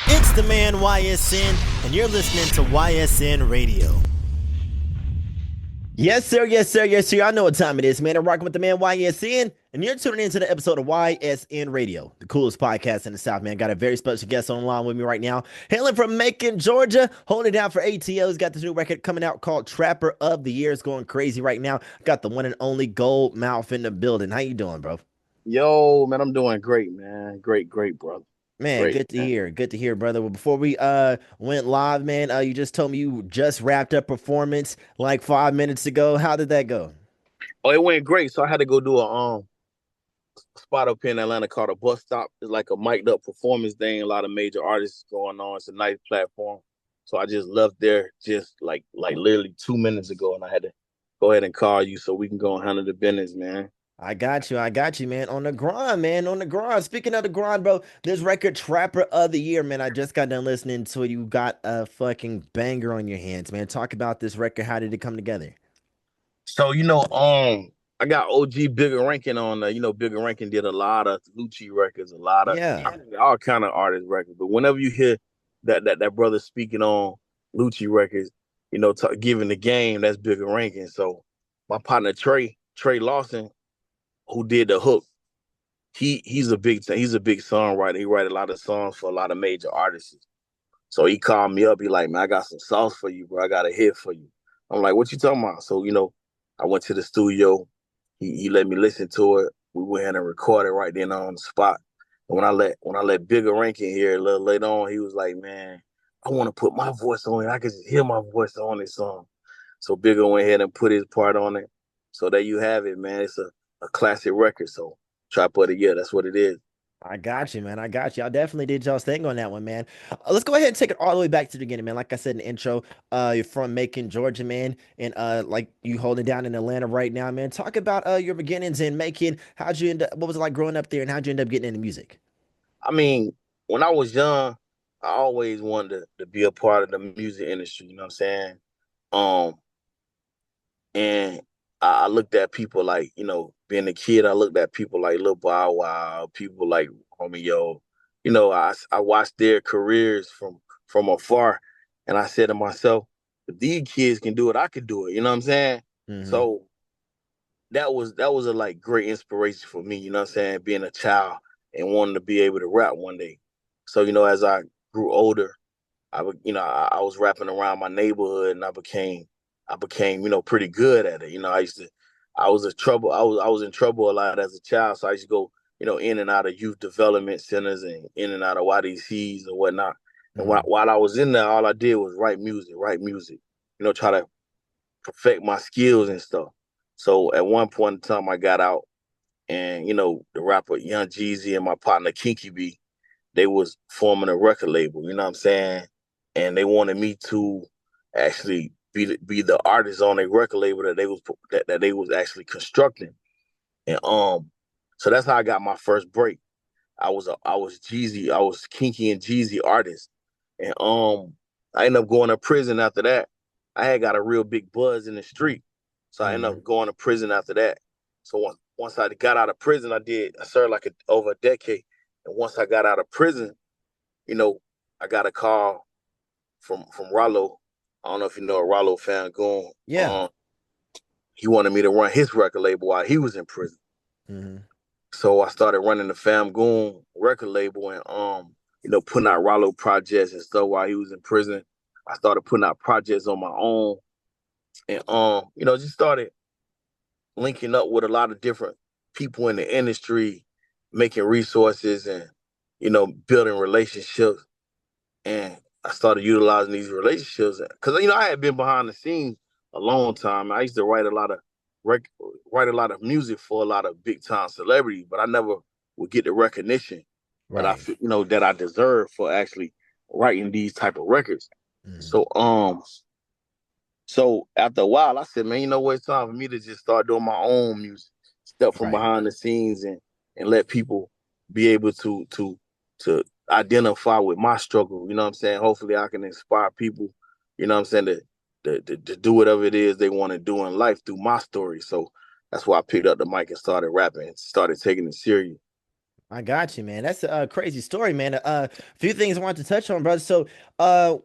It's the man YSN, and you're listening to YSN Radio. Yes, sir. Yes, sir. Yes, sir. I know what time it is, man. I'm rocking with the man YSN, and you're tuning into the episode of YSN Radio, the coolest podcast in the South, man. Got a very special guest on the line with me right now, hailing from Macon, Georgia, holding it down for ATL. He's got this new record coming out called Trapper of the Year. It's going crazy right now. Got the one and only Goldmouf in the building. How you doing, bro? Yo, man, I'm doing great, man. Great, brother. Man, Great, good to man. hear. Good to hear, brother. Well, before we went live, man, you just told me you just wrapped up performance like 5 minutes ago. How did that go? Oh, it went great. So I had to go do a spot up here in Atlanta called a bus stop. It's like a mic'd up performance thing. A lot of major artists going on. It's a nice platform. So I just left there just like literally 2 minutes ago, and I had to go ahead and call you so we can go and handle the business, man. I got you. I got you, man. On the grind, man. On the grind. Speaking of the grind, bro, this record Trapper of the Year, man. I just got done listening to it. You got a fucking banger on your hands, man. Talk about this record. How did it come together? So I got OG Bigger Rankin on there. Bigger Rankin did a lot of Lucci records, a lot of Yeah. all kind of artist records. But whenever you hear that brother speaking on Lucci records, giving the game, that's Bigger Rankin. So my partner Trey Lawson, who did the hook, he's a big songwriter. He write a lot of songs for a lot of major artists. So he called me up. He like, man, I got some sauce for you, bro. I got a hit for you. I'm like, what you talking about? So I went to the studio. He let me listen to it. We went ahead and recorded right then on the spot. And when I let Bigger Rankin hear a little later on, he was like, man, I want to put my voice on it. I can just hear my voice on this song. So Bigger went ahead and put his part on it. So there you have it, man. It's a classic record. So Trap of the Year, that's what it is. I got you, man. I got you. I definitely did y'all's thing on that one, man. Let's go ahead and take it all the way back to the beginning, man. Like I said in the intro, you're from Macon, Georgia, man, and like you holding down in Atlanta right now, man. Talk about your beginnings in Macon. How'd you end up? What was it like growing up there, and how'd you end up getting into music? I mean, when I was young, I always wanted to be a part of the music industry, you know what I'm saying? Um, and I looked at people like, being a kid, I looked at people like Lil Bow Wow, people like Romeo. I watched their careers from afar, and I said to myself, if these kids can do it, I can do it. You know what I'm saying? Hmm. So that was a like great inspiration for me. You know what I'm saying? Being a child and wanting to be able to rap one day. So as I grew older, I was rapping around my neighborhood, and I became pretty good at it. I was in trouble a lot as a child, so I used to go in and out of youth development centers and in and out of YDCs and whatnot. And Hmm. while I was in there, all I did was write music, try to perfect my skills and stuff. So at one point in time, I got out, and the rapper Young Jeezy and my partner Kinky B, they was forming a record label. You know what I'm saying? And they wanted me to actually be the artist on a record label that they was actually constructing. And so that's how I got my first break. I was Jeezy, I was Kinky and Jeezy artist. And I ended up going to prison after that. I had got a real big buzz in the street. So I ended Hmm. up going to prison after that. So once I got out of prison, I served like over a decade. And once I got out of prison, you know, I got a call from Ralo. I don't know if you know Ralo Famgoon. Yeah. He wanted me to run his record label while he was in prison. Hmm. So I started running the Famgoon record label and putting out Ralo projects and stuff while he was in prison. I started putting out projects on my own and just started linking up with a lot of different people in the industry, making resources and building relationships. And I started utilizing these relationships because I had been behind the scenes a long time. I used to rec- write a lot of music for a lot of big time celebrities, but I never would get the recognition that I Right. feel, that I deserve for actually writing these type of records. Hmm. So after a while, I said, man, you know what? It's time for me to just start doing my own music, step from Right. behind the scenes, and let people be able to identify with my struggle. You know what I'm saying? Hopefully, I can inspire people. You know what I'm saying to do whatever it is they want to do in life through my story. So that's why I picked up the mic and started rapping and started taking it serious. I got you, man. That's a crazy story, man. A few things I want to touch on, brother. So, uh,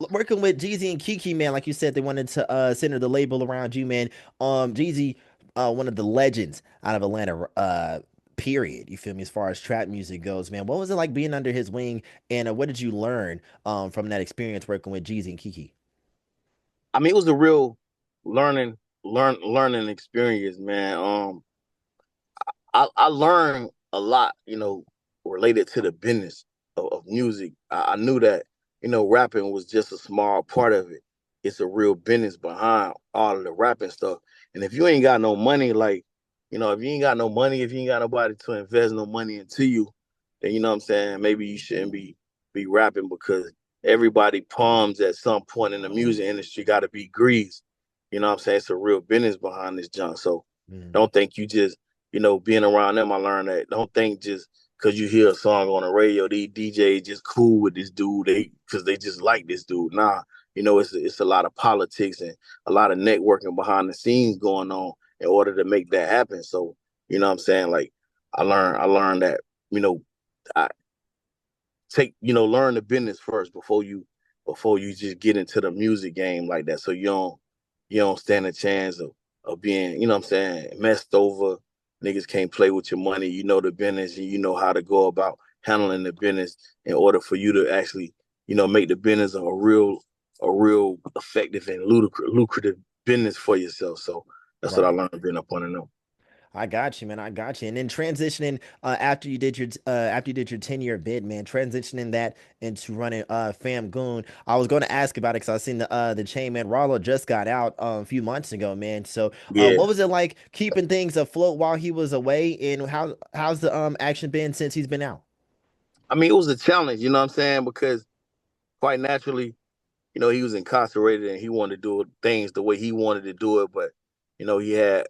working with Jeezy and Kiki, man, like you said, they wanted to center the label around you, man. Jeezy, one of the legends out of Atlanta, period. You feel me? As far as trap music goes, man. What was it like being under his wing, and what did you learn from that experience working with Jeezy and Kiki? I mean, it was a real learning experience, man. I learned a lot, related to the business of music. I knew that, rapping was just a small part of it. It's a real business behind all of the rapping stuff. And if you ain't got no money, like, if you ain't got no money, if you ain't got nobody to invest no money into you, then you know what I'm saying, maybe you shouldn't be rapping because everybody palms at some point in the music industry gotta be greased. You know what I'm saying? It's a real business behind this junk. So Mm, don't think you just being around them, I learned that don't think just because you hear a song on the radio, these DJs just cool with this dude, because they just like this dude. Nah, it's a lot of politics and a lot of networking behind the scenes going on in order to make that happen. So, you know what I'm saying? Like I learned that, you know, I learn the business first before you just get into the music game like that. So you don't stand a chance of being, you know what I'm saying, messed over. Niggas can't play with your money. You know the business and you know how to go about handling the business in order for you to actually, make the business a real effective and lucrative business for yourself. So that's what I right. learned being up under them. I got you, man. I got you. And then transitioning after you did your 10-year bid, man, transitioning that into running Famgoon. I was going to ask about it because I seen the chain man Ralo just got out a few months ago, man. So Yeah. what was it like keeping things afloat while he was away, and how's the action been since he's been out? I mean, it was a challenge, you know what I'm saying? Because quite naturally, he was incarcerated and he wanted to do things the way he wanted to do it, but he had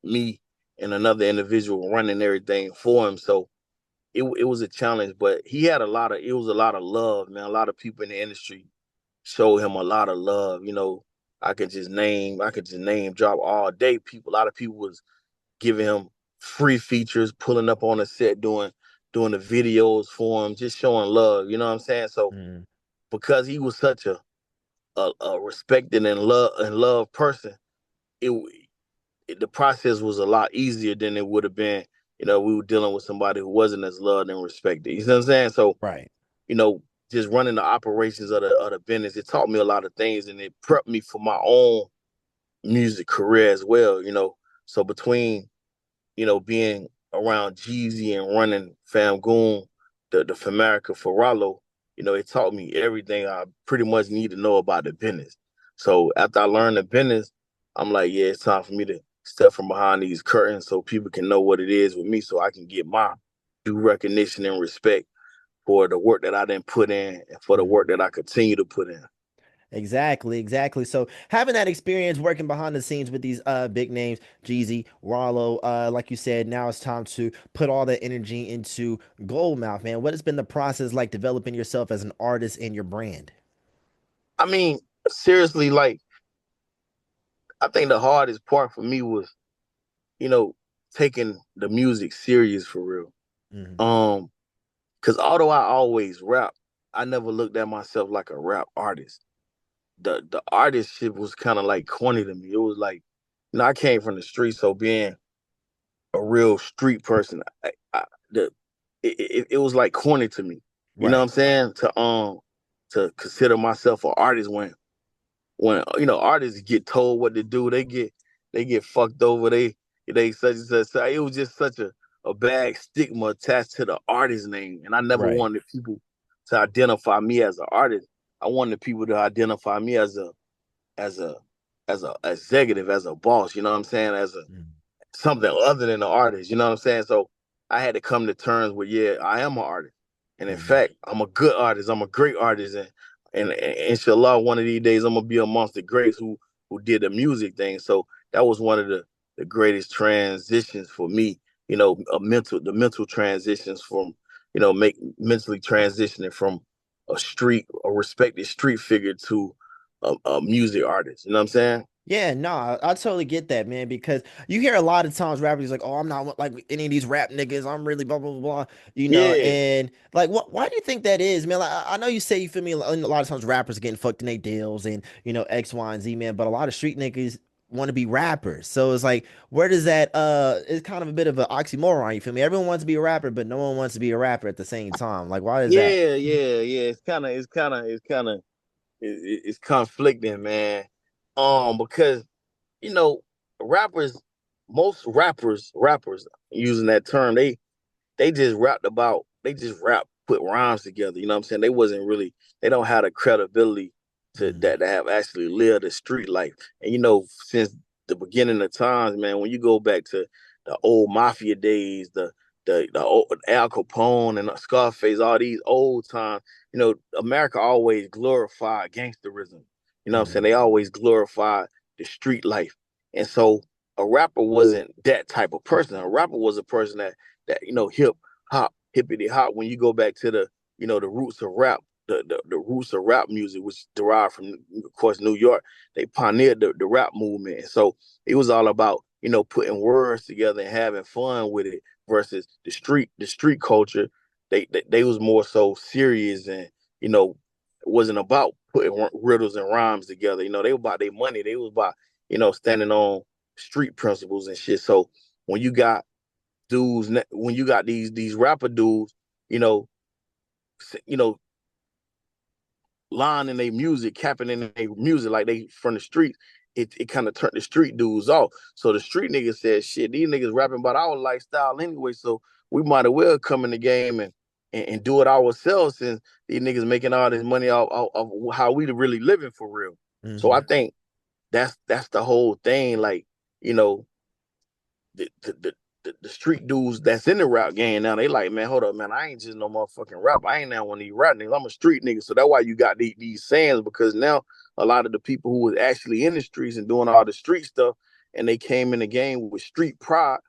me and another individual running everything for him. So it was a challenge, but he had it was a lot of love, man. A lot of people in the industry showed him a lot of love. I could just name drop all day people. A lot of people was giving him free features, pulling up on the set, doing the videos for him, just showing love. You know what I'm saying? So Mm, because he was such a respected and loved person, it the process was a lot easier than it would have been. We were dealing with somebody who wasn't as loved and respected. You know what I'm saying? So, right. you know, just running the operations of the business, it taught me a lot of things and it prepped me for my own music career as well. So between being around Jeezy and running Famgoon, the Famarica for Ralo, it taught me everything I pretty much need to know about the business. So after I learned the business, I'm like, yeah, it's time for me to step from behind these curtains so people can know what it is with me so I can get my due recognition and respect for the work that I didn't put in and for the Mm. work that I continue to put in. Exactly, exactly. So having that experience working behind the scenes with these big names, Jeezy, Ralo, like you said, now it's time to put all that energy into Goldmouth, man. What has been the process like developing yourself as an artist and your brand? I mean, seriously, like I think the hardest part for me was you know, taking the music serious for real. Hmm. Um, because although I always rap, I never looked at myself like a rap artist. The artist shit was kind of like corny to me. It was like, I came from the street, so being a real street person, the it was like corny to me. You know what I'm Right, saying? To consider myself an artist when artists get told what to do, they get fucked over. They such and such. So it was just such a bad stigma attached to the artist name, and I never right. wanted people to identify me as an artist. I wanted people to identify me as a as a executive, as a boss. You know what I'm saying? As a Mm, something other than an artist. You know what I'm saying? So I had to come to terms with, yeah, I am an artist, and in mm. fact, I'm a good artist. I'm a great artist, and inshallah, one of these days, I'm gonna be amongst the greats who did the music thing. So that was one of the greatest transitions for me. The mental transitions from make mentally transitioning from a respected street figure to a music artist. You know what I'm saying? Yeah, no, I totally get that, man, because you hear a lot of times rappers like, "Oh, I'm not like any of these rap niggas. I'm really blah blah blah," Yeah, and like, why do you think that is, man? Like, I know you say you feel me. A lot of times rappers are getting fucked in their deals and X, Y, and Z, man. But a lot of street niggas want to be rappers, so it's like, where does that? It's kind of a bit of an oxymoron. You feel me? Everyone wants to be a rapper, but no one wants to be a rapper at the same time. Like, why is that? yeah. It's conflicting, man. Because you know, rappers, most rappers using that term, they just rapped about, they just put rhymes together. You know what I'm saying? They wasn't really, they don't have the credibility Mm, to have actually lived a street life. And since the beginning of times, man, when you go back to the old mafia days, the old Al Capone and Scarface, all these old times, America always glorified gangsterism. You know what I'm saying? mm, They always glorified the street life. And so a rapper wasn't that type of person. A rapper was a person that hip hop, hippity hop. When you go back to the roots of rap, the roots of rap music, which derived from, of course, New York, they pioneered the rap movement. And so it was all about putting words together and having fun with it versus the street culture. They was more so serious and it wasn't about putting riddles and rhymes together. They were about their money. They was about standing on street principles and shit. So when you got when you got these rapper dudes, you know, you know, line in their music, capping in their music like they from the streets, it kind of turned the street dudes off. So the street niggas said, shit, these niggas rapping about our lifestyle anyway, so we might as well come in the game and do it ourselves since these niggas making all this money off how we really living for real. So I mm. think that's the whole thing. Like, you know, the street dudes that's in the rap game now, they like, man, hold up, man, I ain't just no motherfucking rap. I ain't now one of these rap niggas. I'm a street nigga. So that's why you got these sayings, because now a lot of the people who was actually in the streets and doing all the street stuff, and they came in the game with street pride,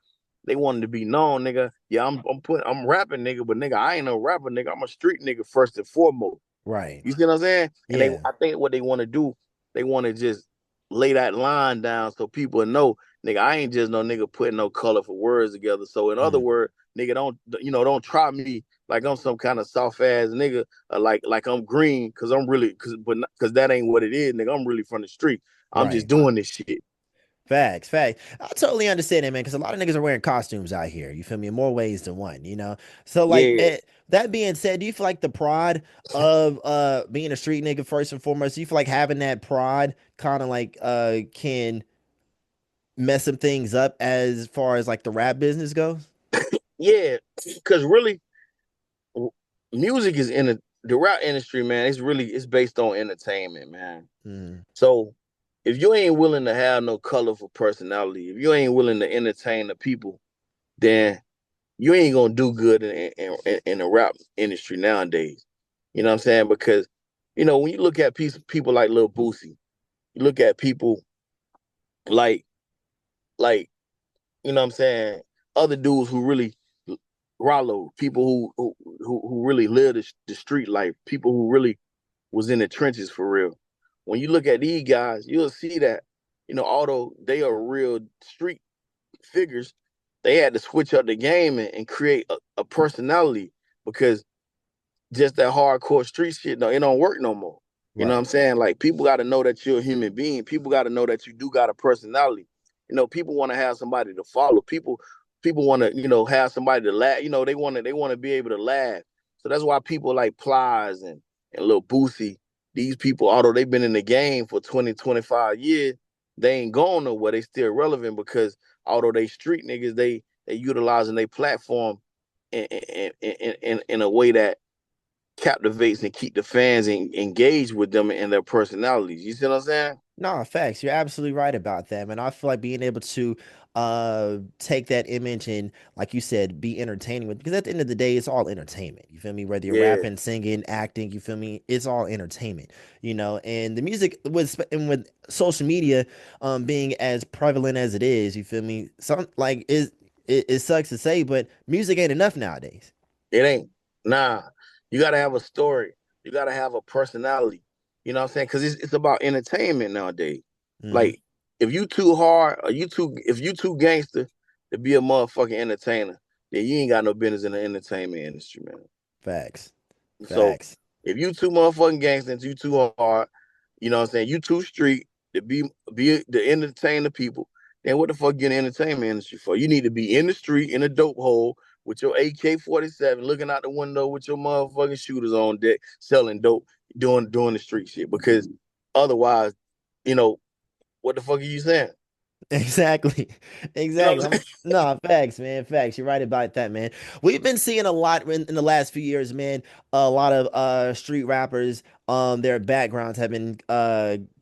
they wanted to be known, nigga. Yeah, I'm rapping, nigga, but nigga, I ain't no rapper, nigga. I'm a street nigga first and foremost. Right. You see what I'm saying? And Yeah. I think what they want to do, they want to just lay that line down so people know, nigga, I ain't just no nigga putting no colorful words together. So in other Mm. words, nigga, don't try me like I'm some kind of soft ass nigga, like I'm green, because I'm really, because that ain't what it is, nigga. I'm really from the street. I'm just Right. doing this shit. Facts, facts. I totally understand that, man, because a lot of niggas are wearing costumes out here. You feel me? In more ways than one. So, like, Yeah, that being said, do you feel like the pride of being a street nigga first and foremost? Do you feel like having that pride kind of like can mess some things up as far as like the rap business goes? yeah, because really, music is in the rap industry, man. It's based on entertainment, man. Mm, So if you ain't willing to have no colorful personality, if you ain't willing to entertain the people, then you ain't gonna do good in the rap industry nowadays. You know what I'm saying? Because when you look at people like Lil Boosie, you look at people like like you know what I'm saying, other dudes who really Ralo, people who really live the street life, people who really was in the trenches for real. When you look at these guys, you'll see that, although they are real street figures, they had to switch up the game and create a personality, because just that hardcore street shit, no, it don't work no more. You know what I'm right, saying? Like, people got to know that you're a human being. People got to know that you do got a personality. People want to have somebody to follow. People want to, have somebody to laugh. They want to be able to laugh. So that's why people like Plies and Lil Boosie, these people, although they've been in the game for 20, 25 years, they ain't going nowhere. They still relevant, because although they street niggas, they utilizing their platform in a way that captivates and keep the fans engaged with them and their personalities. You see what I'm saying? No, facts. You're absolutely right about that, man. I feel like being able to take that image and, like you said, be entertaining with, because at the end of the day, it's all entertainment. You feel me? Whether you're Yeah, rapping, singing, acting, you feel me? It's all entertainment. And the music with social media being as prevalent as it is, you feel me? Some like it sucks to say, but music ain't enough nowadays. it ain't. Nah, you got to have a story. You got to have a personality. You know what I'm saying? Because it's about entertainment nowadays. Hmm. Like, if you too hard or if you too gangster to be a motherfucking entertainer, then you ain't got no business in the entertainment industry, man. Facts. So Facts. if you too motherfucking gangster and you too hard, you know what I'm saying, you too street to be to entertain the people, then what the fuck you in the entertainment industry for? You need to be in the street in a dope hole with your AK-47, looking out the window with your motherfucking shooters on deck, selling dope, doing the street shit. Because otherwise, you know, what the fuck are you saying? Exactly. You know Exactly. what I'm saying? No, facts, man. Facts. You're right about that, man. We've been seeing a lot in the last few years, man. A lot of street rappers, their backgrounds have been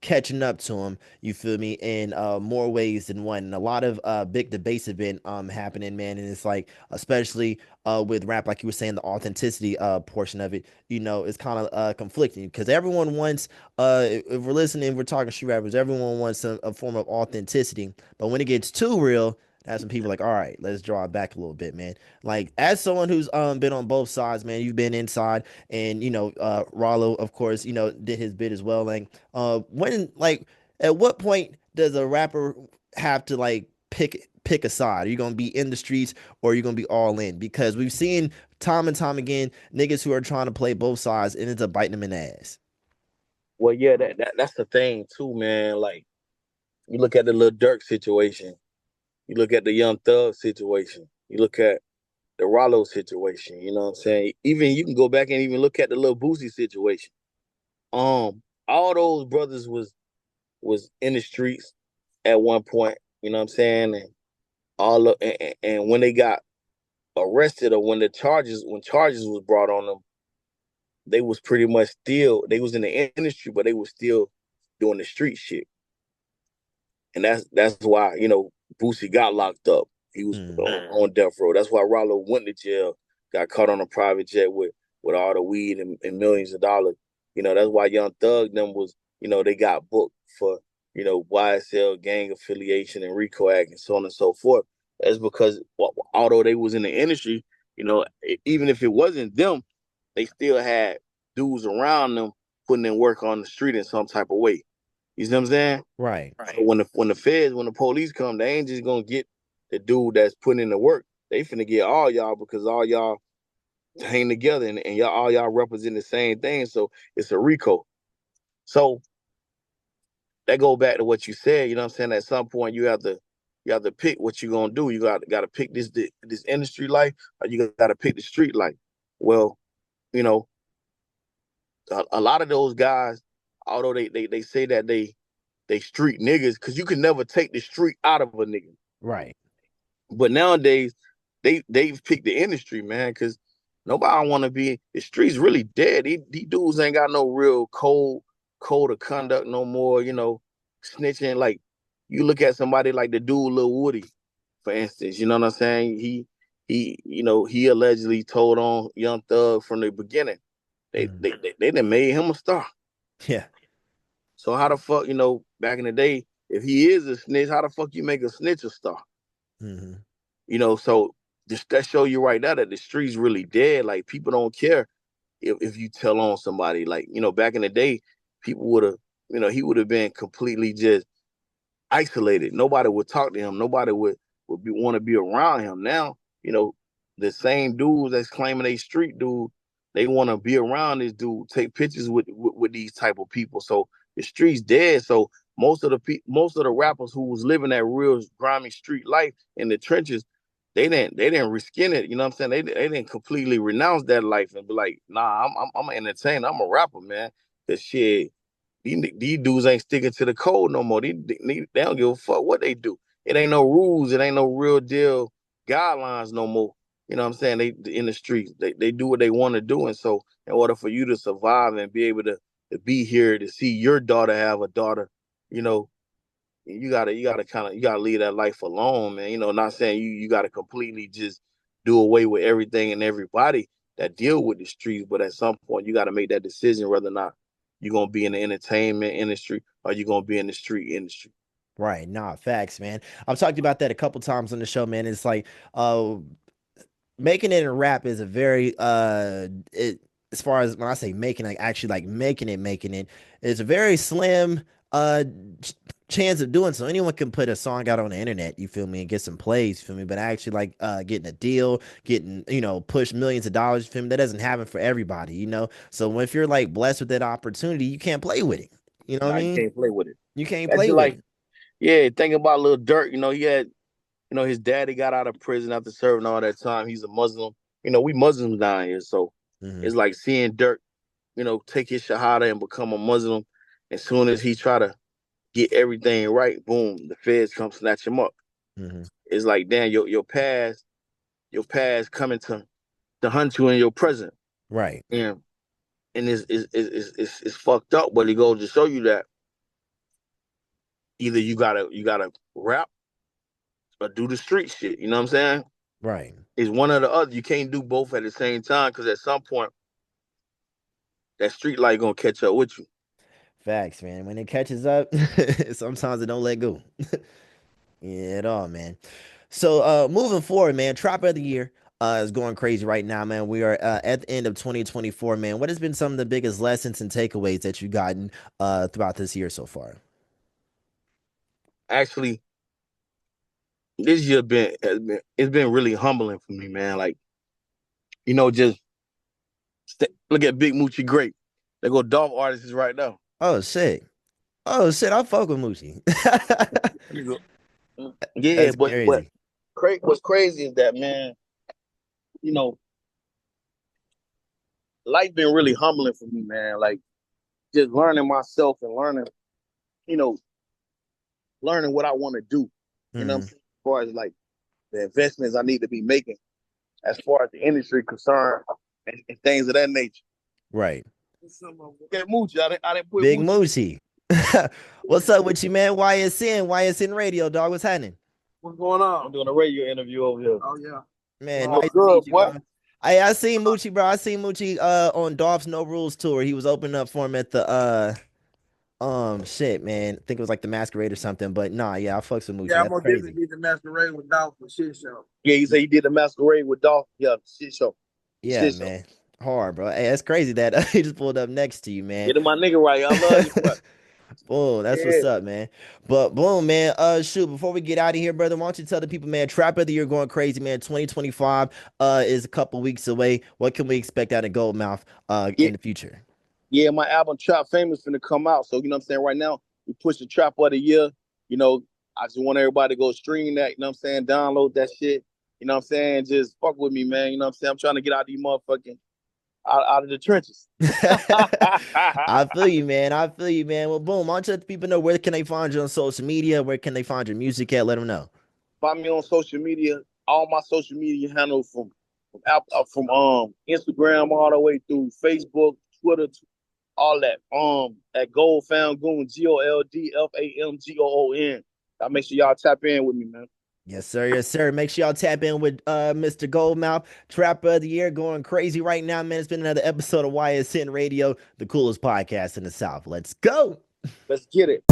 catching up to them, you feel me, in more ways than one. And a lot of big debates have been happening, man. And it's like, especially with rap, like you were saying, the authenticity portion of it, you know, it's kind of conflicting because everyone wants if we're listening, we're talking street rappers, everyone wants a form of authenticity. But when it gets too real, that's when people are like, all right, let's draw it back a little bit, man. Like as someone who's been on both sides, man, you've been inside and you know, Ralo, of course, you know, did his bit as well. Like when like at what point does a rapper have to like pick a side? Are you gonna be in the streets or are you gonna be all in? Because we've seen time and time again niggas who are trying to play both sides and it's a biting them in the ass. Well, yeah, that's the thing too, man. Like you look at the Lil Durk situation, you look at the Young Thug situation, you look at the Rallo situation. You know what I'm saying? Even you can go back and even look at the Lil Boosie situation. All those brothers was in the streets at one point. You know what I'm saying? And and when they got arrested or when charges was brought on them, they was pretty much still they was in the industry, but they was still doing the street shit. And that's why Boosie got locked up. He was Hmm. on death row. That's why Rollo went to jail, got caught on a private jet with all the weed and millions of dollars. That's why Young Thug them was they got booked for YSL gang affiliation and RICO Act and so on and so forth. That's because although they was in the industry, even if it wasn't them, they still had dudes around them putting in work on the street in some type of way. You see what I'm saying? Right. Right. So when the police come, they ain't just gonna get the dude that's putting in the work. They finna get all y'all because all y'all hang together and y'all all y'all represent the same thing. So it's a RICO. So that go back to what you said. You know what I'm saying? At some point you have to pick what you're gonna do. You got to pick this industry life, or you got to pick the street life. Well, you know, a lot of those guys, although they say that they street niggas, because you can never take the street out of a nigga. Right. But nowadays, they've picked the industry, man, because nobody want to be the streets really dead. These dudes ain't got no real code of conduct no more. Snitching. Like you look at somebody like the dude Lil Woody, for instance. You know what I'm saying? He allegedly told on Young Thug from the beginning. They Hmm. they they, they done made him a star. Yeah. So how the fuck back in the day, if he is a snitch, how the fuck you make a snitch a star? Hmm. So just that show you right now that the streets really dead. Like people don't care if you tell on somebody. Like, back in the day, people would have, he would have been completely just isolated. Nobody would talk to him. Nobody would want to be around him. Now, the same dudes that's claiming they street dude, they want to be around this dude, take pictures with these type of people. So the streets dead. So most of the rappers who was living that real grimy street life in the trenches, they didn't reskin it. You know what I'm saying? They didn't completely renounce that life and be like, nah, I'm an entertainer. I'm a rapper, man. Cause shit, these dudes ain't sticking to the code no more. They don't give a fuck what they do. It ain't no rules. It ain't no real deal guidelines no more. You know what I'm saying? They in the streets. They do what they want to do. And so in order for you to survive and be able to be here to see your daughter have a daughter, you know, you gotta leave that life alone, man. Not saying you gotta completely just do away with everything and everybody that deal with the streets, but at some point you gotta make that decision whether or not you're gonna be in the entertainment industry or you're gonna be in the street industry. Right. Nah, facts, man. I've talked about that a couple times on the show, man. It's like making it in rap is a very as far as when I say making, like actually like making it is a very slim uh chance of doing so. Anyone can put a song out on the internet, you feel me, and get some plays, you feel me. But actually, like getting a deal, getting push millions of dollars, you feel me, that doesn't happen for everybody, you know. So if you're like blessed with that opportunity, you can't play with it. You know what Nah, I you mean? can't play with it. You can't That's play just with like, it. yeah, think about Lil Durk. He had, his daddy got out of prison after serving all that time. He's a Muslim. We Muslims down here, so Hmm. it's like seeing Durk, take his shahada and become a Muslim. As soon as he try to get everything right, boom, the feds come snatch him up. Hmm. It's like, damn, your past coming to hunt you in your present. Right. And it's fucked up, but it goes to show you that either you gotta rap or do the street shit. You know what I'm saying? Right. It's one or the other. You can't do both at the same time because at some point that street light gonna catch up with you. Facts, man. When it catches up, sometimes it don't let go. Yeah, at all, man. So moving forward, man, Trap of the Year is going crazy right now, man. We are at the end of 2024, man. What has been some of the biggest lessons and takeaways that you've gotten throughout this year so far? Actually, this year it's been really humbling for me, man. Like, just look at Big Moochie Grape. They go Dolph artists right now. Oh shit. Oh shit, I fuck with Moochie. Yeah, That's but crazy. what's crazy is that, man, you know, life been really humbling for me, man. Like, just learning myself and you know, learning what I want to do. You know what I'm Hmm. saying? As far as like the investments I need to be making, as far as the industry concerned, and things of that nature. Right. Get Moochie. I didn't put Big Moochie. Moochie. What's up with you, man? YSN Radio, dog. What's happening? What's going on? I'm doing a radio interview over here. Oh yeah. Man, Oh, nice to good, meet you, boy. bro. I seen Moochie, bro. I seen Moochie on Dolph's No Rules tour. He was opening up for him at the shit, man. I think it was like the Masquerade or something. But nah, yeah, I fucks with Moochie. Yeah, I'm That's gonna definitely crazy. be the masquerade with Dolph for shit show. Yeah, he said he did the masquerade with Dolph. Yeah, shit show. Yeah, Shit show. man. Hard, bro. Hey, that's crazy that he just pulled up next to you, man. Get him my nigga right. I love you, bro. Boom, that's Yeah. what's up, man. But boom, man. Shoot, before we get out of here, brother, why don't you tell the people, man, Trap of the Year going crazy, man. 2025 is a couple weeks away. What can we expect out of Goldmouth Yeah, in the future? yeah, my album Trap Famous finna come out. So you know what I'm saying? Right now, we push the trap of the year. You know, I just want everybody to go stream that, you know what I'm saying? Download that shit. You know what I'm saying? Just fuck with me, man. You know what I'm saying? I'm trying to get out of these motherfucking out of the trenches. I feel you, man. I feel you, man. Well, boom. Why don't you let the people know where can they find you on social media? Where can they find your music at? Let them know. Find me on social media. All my social media handles from Instagram all the way through Facebook, Twitter, all that. At Gold Famgoon, GoldFamgoon. Y'all make sure y'all tap in with me, man. Yes, sir. Yes, sir. Make sure y'all tap in with Mr. Goldmouth, Trapper of the Year, going crazy right now, man. It's been another episode of YSN Radio, the coolest podcast in the South. Let's go. Let's get it.